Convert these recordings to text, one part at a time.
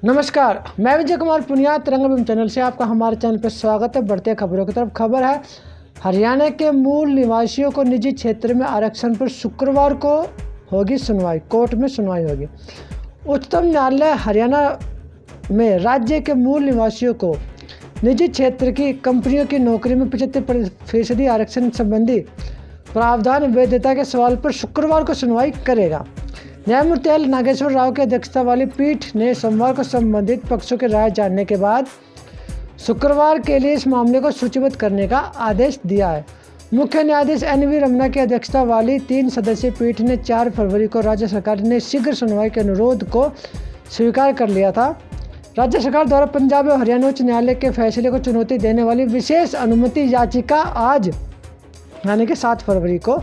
नमस्कार, मैं विजय कुमार पुनिया तिरंगा चैनल से आपका हमारे चैनल पर स्वागत है। बढ़ते खबरों की तरफ। खबर है, हरियाणा के मूल निवासियों को निजी क्षेत्र में आरक्षण पर शुक्रवार को होगी सुनवाई। कोर्ट में सुनवाई होगी। उच्चतम न्यायालय हरियाणा में राज्य के मूल निवासियों को निजी क्षेत्र की कंपनियों की नौकरी में 75% आरक्षण संबंधी प्रावधान वैधता के सवाल पर शुक्रवार को सुनवाई करेगा। न्यायमूर्ति एल नागेश्वर राव की अध्यक्षता वाली पीठ ने सोमवार को संबंधित पक्षों की राय जानने के बाद शुक्रवार के लिए इस मामले को सूचीबद्ध करने का आदेश दिया है। मुख्य न्यायाधीश NV रमन्ना की अध्यक्षता वाली 3 सदस्यीय पीठ ने 4 फरवरी को राज्य सरकार ने शीघ्र सुनवाई के अनुरोध को स्वीकार कर लिया था। राज्य सरकार द्वारा पंजाब और हरियाणा उच्च न्यायालय के फैसले को चुनौती देने वाली विशेष अनुमति याचिका आज यानी कि 7 फरवरी को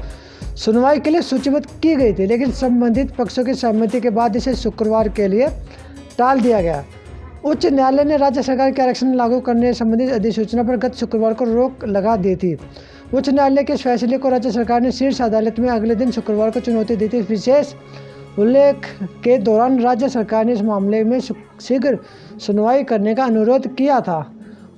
सुनवाई के लिए सूचीबद्ध की गई थी, लेकिन संबंधित पक्षों की सहमति के बाद इसे शुक्रवार के लिए टाल दिया गया। उच्च न्यायालय ने राज्य सरकार के आरक्षण लागू करने संबंधित अधिसूचना पर गत शुक्रवार को रोक लगा दी थी। उच्च न्यायालय के इस फैसले को राज्य सरकार ने शीर्ष अदालत में अगले दिन शुक्रवार को चुनौती दी थी। विशेष उल्लेख के दौरान राज्य सरकार ने इस मामले में शीघ्र सुनवाई करने का अनुरोध किया था।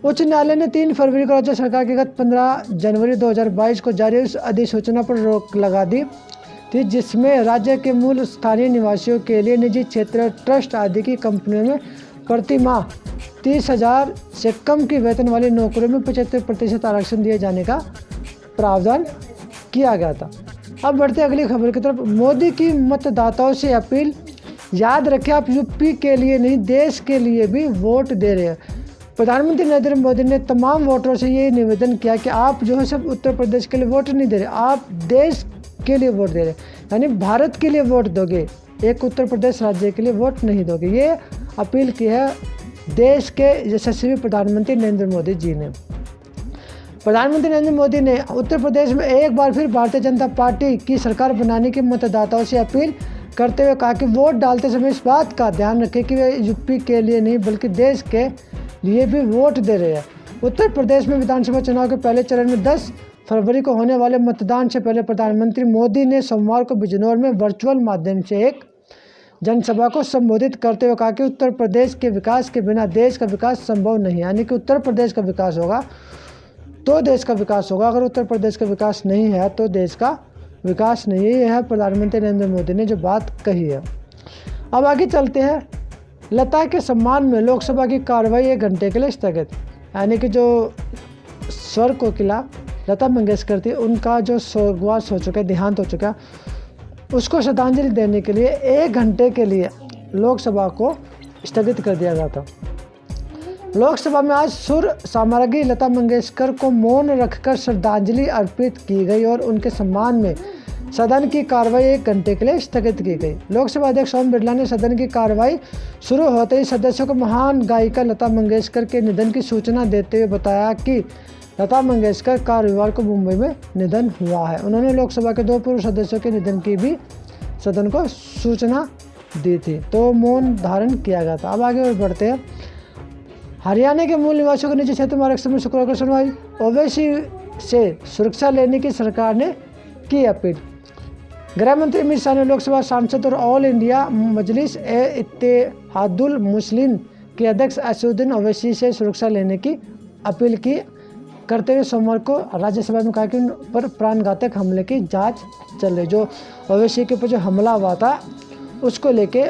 उच्च न्यायालय ने 3 फरवरी को राज्य सरकार के गत 15 जनवरी 2022 को जारी उस अधिसूचना पर रोक लगा दी थी, जिसमें राज्य के मूल स्थानीय निवासियों के लिए निजी क्षेत्र, ट्रस्ट आदि की कंपनियों में प्रति माह 30,000 से कम की वेतन वाली नौकरियों में 75% आरक्षण दिए जाने का प्रावधान किया गया था। अब बढ़ते अगली खबर की तरफ। मोदी की मतदाताओं से अपील, याद रखें आप यूपी के लिए नहीं देश के लिए भी वोट दे रहे हैं। प्रधानमंत्री नरेंद्र मोदी ने तमाम वोटरों से ये निवेदन किया कि आप जो है सब उत्तर प्रदेश के लिए वोट नहीं दे रहे, आप देश के लिए वोट दे रहे, यानी भारत के लिए वोट दोगे, एक उत्तर प्रदेश राज्य के लिए वोट नहीं दोगे। ये अपील की है देश के यशस्वी प्रधानमंत्री नरेंद्र मोदी जी ने। प्रधानमंत्री नरेंद्र मोदी ने उत्तर प्रदेश में एक बार फिर भारतीय जनता पार्टी की सरकार बनाने की मतदाताओं से अपील करते हुए कहा कि वोट डालते समय इस बात का ध्यान रखें कि वे यूपी के लिए नहीं बल्कि देश के लिए भी वोट दे रहे हैं। उत्तर प्रदेश में विधानसभा चुनाव के पहले चरण में 10 फरवरी को होने वाले मतदान से पहले प्रधानमंत्री मोदी ने सोमवार को बिजनौर में वर्चुअल माध्यम से एक जनसभा को संबोधित करते हुए कहा कि उत्तर प्रदेश के विकास के बिना देश का विकास संभव नहीं, यानी कि उत्तर प्रदेश का विकास होगा तो देश का विकास होगा, अगर उत्तर प्रदेश का विकास नहीं है तो देश का विकास नहीं। ये है प्रधानमंत्री नरेंद्र मोदी ने जो बात कही है। अब आगे चलते हैं। लता के सम्मान में लोकसभा की कार्रवाई 1 घंटे के लिए स्थगित, यानी कि जो स्वर कोकिला लता मंगेशकर थी उनका जो स्वर्गवास हो चुका है, देहांत हो चुका, उसको श्रद्धांजलि देने के लिए 1 घंटे के लिए लोकसभा को स्थगित कर दिया गया था। लोकसभा में आज सुर साम्राज्ञी लता मंगेशकर को मौन रखकर श्रद्धांजलि अर्पित की गई और उनके सम्मान में सदन की कार्रवाई 1 घंटे के लिए स्थगित की गई। लोकसभा अध्यक्ष ओम बिरला ने सदन की कार्रवाई शुरू होते ही सदस्यों को महान गायिका लता मंगेशकर के निधन की सूचना देते हुए बताया कि लता मंगेशकर का रविवार को मुंबई में निधन हुआ है। उन्होंने लोकसभा के 2 पूर्व सदस्यों के निधन की भी सदन को सूचना दी थी, तो मौन धारण किया गया था। अब आगे और बढ़ते हैं। हरियाणा के मूल निवासियों को निजी क्षेत्र में आरक्षण में शुक्रवार को सुनवाई। ओवैसी से सुरक्षा लेने की सरकार ने की अपील। गृह मंत्री अमित शाह ने लोकसभा सांसद और ऑल इंडिया मजलिस-ए-इत्तेहादुल मुस्लिम के अध्यक्ष असदुद्दीन ओवैसी से सुरक्षा लेने की अपील की करते हुए सोमवार को राज्यसभा में कहा कि उन पर प्राणघातक हमले की जांच चल रही। जो ओवैसी के ऊपर जो हमला हुआ था उसको लेके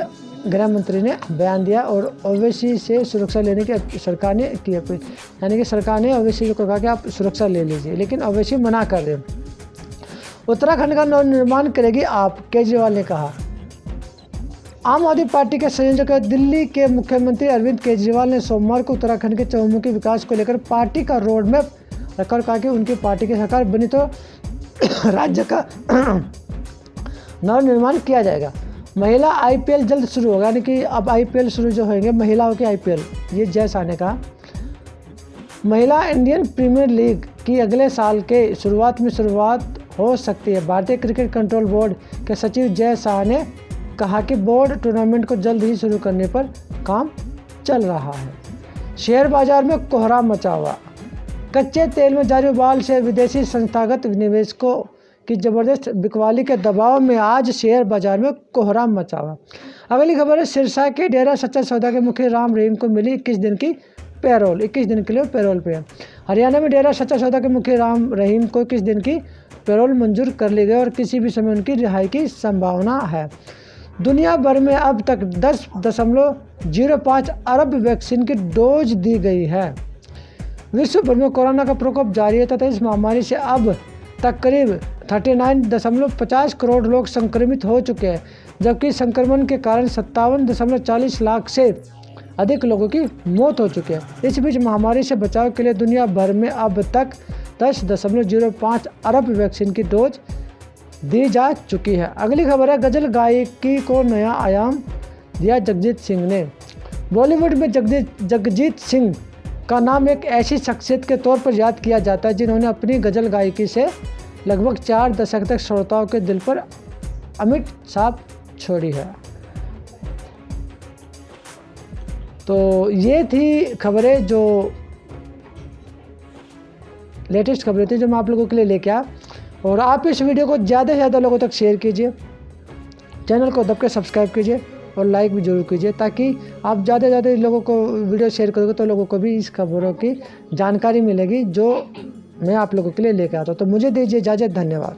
गृह मंत्री ने बयान दिया और ओवैसी से सुरक्षा लेने की सरकार ने की अपील, यानी कि सरकार ने ओवैसी को कहा कि आप सुरक्षा ले लीजिए, लेकिन ओवैसी मना कर रहे। उत्तराखंड का नवनिर्माण करेगी आप, केजरीवाल ने कहा। आम आदमी पार्टी के संयोजक दिल्ली के मुख्यमंत्री अरविंद केजरीवाल ने सोमवार को उत्तराखंड के चहुमुखी विकास को लेकर पार्टी का रोड मैप रखकर कहा कि उनकी पार्टी की सरकार बनी तो राज्य का नवनिर्माण किया जाएगा। महिला IPL जल्द शुरू होगा, यानी कि अब IPL शुरू जो होंगे महिलाओं के IPL, ये जय शाह ने कहा। महिला इंडियन प्रीमियर लीग की अगले साल के शुरुआत हो सकती है। भारतीय क्रिकेट कंट्रोल बोर्ड के सचिव जय शाह ने कहा कि बोर्ड टूर्नामेंट को जल्द ही शुरू करने पर काम चल रहा है। शेयर बाजार में कोहरा मचा हुआ। कच्चे तेल में जारी उबाल से विदेशी संस्थागत निवेशकों की जबरदस्त बिकवाली के दबाव में आज शेयर बाजार में कोहराम मचा हुआ। अगली खबर है, सिरसा के डेरा सच्चा सौदा के मुखिया राम रहीम को मिली 21 दिन की पैरोल। 21 दिन के लिए पैरोल पे है। हरियाणा में डेरा सच्चा सौदा के मुखिया राम रहीम को 21 दिन की पैरोल मंजूर कर ली गई और किसी भी समय उनकी रिहाई की संभावना है। दुनिया भर में अब तक 10.05 अरब वैक्सीन की डोज दी गई है। विश्व भर में कोरोना का प्रकोप जारी है तथा इस महामारी से अब तक करीब 39.50 करोड़ लोग संक्रमित हो चुके हैं, जबकि संक्रमण के कारण 57.40 लाख से अधिक लोगों की मौत हो चुकी है। इस बीच महामारी से बचाव के लिए दुनिया भर में अब तक 10.05 अरब वैक्सीन की डोज दी जा चुकी है। अगली खबर है, गजल गायकी को नया आयाम दिया जगजीत सिंह ने। बॉलीवुड में जगजीत सिंह का नाम एक ऐसी शख्सियत के तौर पर याद किया जाता है जिन्होंने अपनी गजल गायकी से लगभग 4 दशक तक श्रोताओं के दिल पर अमिट छाप छोड़ी है। तो ये थी खबरें, जो लेटेस्ट खबरें थी जो मैं आप लोगों के लिए लेके आया। और आप इस वीडियो को ज़्यादा से ज़्यादा लोगों तक शेयर कीजिए, चैनल को दब के सब्सक्राइब कीजिए और लाइक भी जरूर कीजिए, ताकि आप ज़्यादा से ज़्यादा लोगों को वीडियो शेयर करोगे तो लोगों को भी इस खबरों की जानकारी मिलेगी जो मैं आप लोगों के लिए लेकर आता हूँ। तो मुझे दीजिए इजाज़त, धन्यवाद।